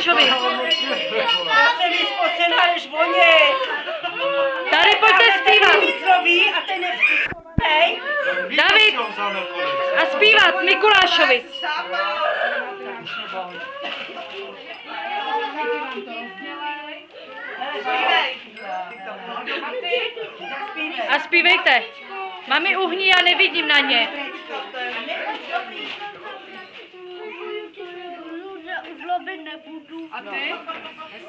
Mikulášovi. Já jsem vyspocená než voně. Tady pojďte zpívat. Zrobí a ten je hej. David, a zpívat Mikulášovi. A zpívejte. Mami uhní, já nevidím na ně. Už lovit nebudu. A ty?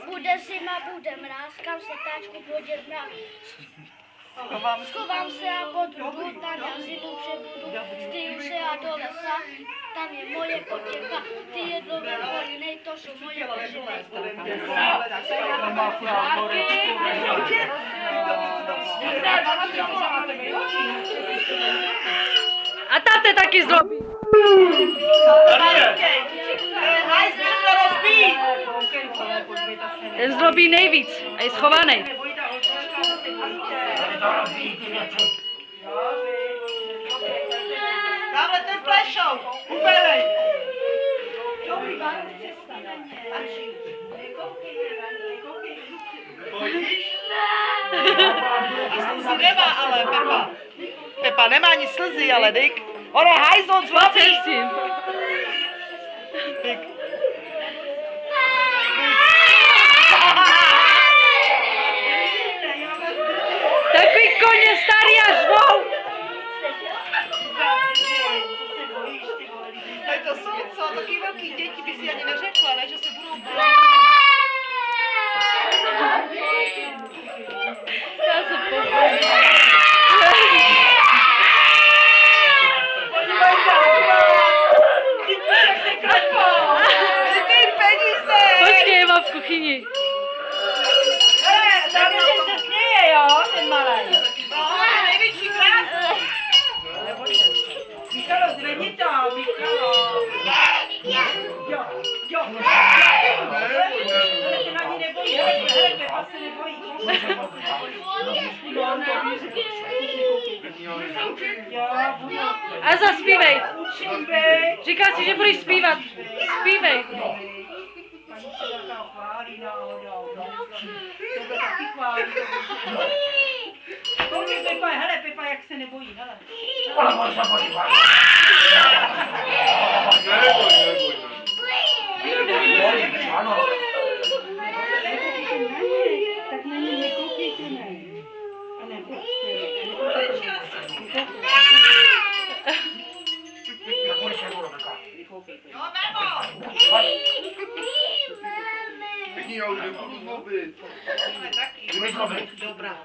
Bude zima, bude mráz, kam se táčku podě mráz. Schovám se a pod ruku, tam já zimu přebudu. Styju se a do lesa, tam je moje potěcha. Ty jedlové holinej, to jsou moje oživy. A táte taky zlobí. Ten zlobí nejvíc a je schovaný. Tamhle ten plešou, upelej. Slzy nemá ale, Pepa. Pepa nemá ani slzy, ale Dick. On je hajzl zlatý. Dick. Takový koně starý a žvou. To jsou co, takový velký děti by si ani neřekla, ne, že se budou bát. Já se podívám. Podívej se, jak se klepou. Ty peníze. Počkej, je mám v kuchyni. Hele, tady ten se směje, jo, ten malej. No, největší krás. Michalo, zvedni to, Michalo. Jo. Ale ten ani nebojí, hele, Pepa se nebojí. A zaspívej. Učím, bej. Říkal si, že budeš zpívat. Zpívej. Paní se taká chválí náhodou. To byl taky chválí. Koukej, Pepa, hele, Pepa, jak se nebojí, hele. Tak na ní nekoukejte, ne. A Pěkný, já už nebudu zlobit. Dobrá.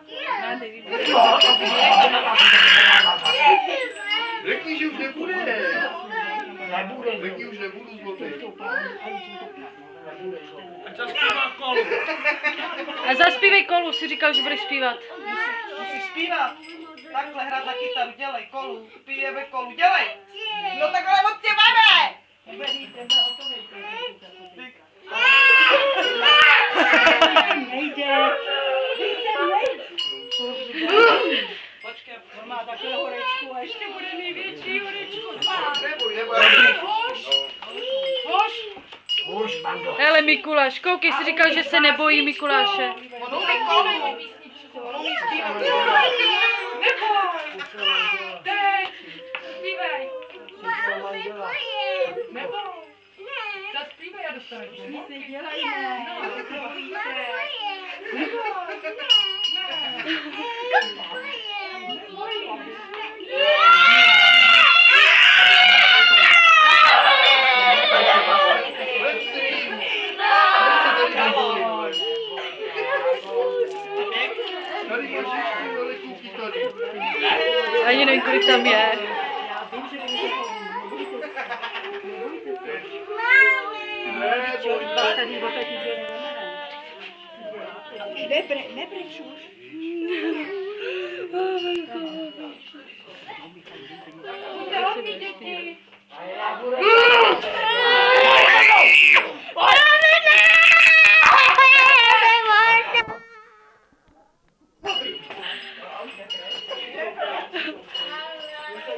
Řekni, že už nebude. Řekni, už nebudu zlobit. A zaspívej Kolu, si říkal, že budeš zpívat. Musíš zpívat. Takhle hrát na kytaru, dělej kolu. Pijeme kolu, dělej. No takhle moc tě máme. Nejde. Počkej, on má takhle horečku a ještě bude největší horečku. Hoš. Hele, Mikuláš, koukej, si říkal, že se nebojí Mikuláše. On umí kolu. On umí zpívat. Neboj. Teď. Zpívej. Neboj. Zaspívej a dostaneš. Už si dělají, ne. Tady Ježíšky veliký kytary. Ani nevím, kolik tam je. Nebreč už.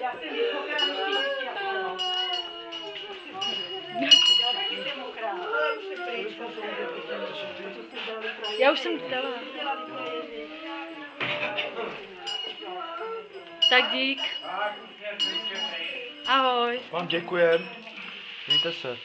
Já jsem vyskoká na štístí. Já taky jsem mokrá. Já už jsem dala. Tak dík. Ahoj. Vám děkujem. Mějte se.